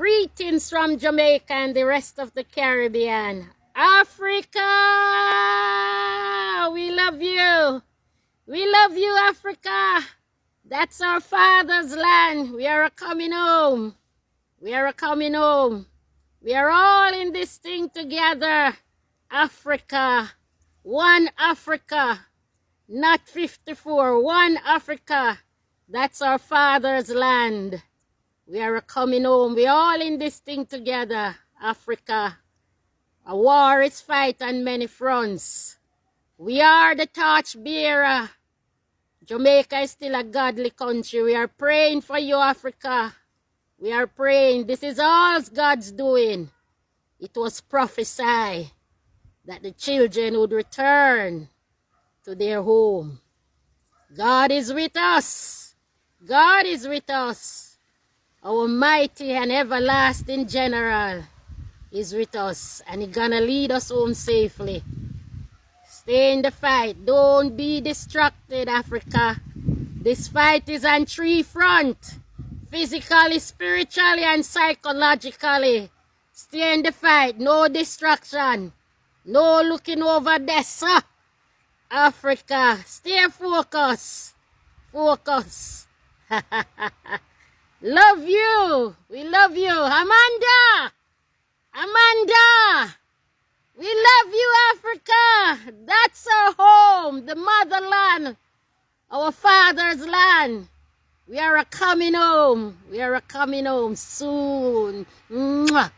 Greetings from Jamaica and the rest of the Caribbean. Africa, we love you. We love you, Africa. That's our father's land. We are coming home. We are coming home. We are all in this thing together. Africa. One Africa. Not 54. One Africa. That's our father's land. We are coming home. We all in this thing together. Africa. A war is fight on many fronts. We are the torch bearer. Jamaica is still a godly country. We are praying for you, Africa. We are praying. This is all God's doing. It was prophesied that the children would return to their home. God is with us. God is with us. Our mighty and everlasting general is with us, and he's gonna lead us home safely. Stay in the fight. Don't be distracted, Africa. This fight is on three fronts: physically, spiritually, and psychologically. Stay in the fight. No distraction. No looking over there, sir. Africa, stay focused. Focus. Love you. We love you. Amanda. Amanda. We love you, Africa. That's our home. The motherland. Our father's land. We are coming home. We are coming home soon. Mwah.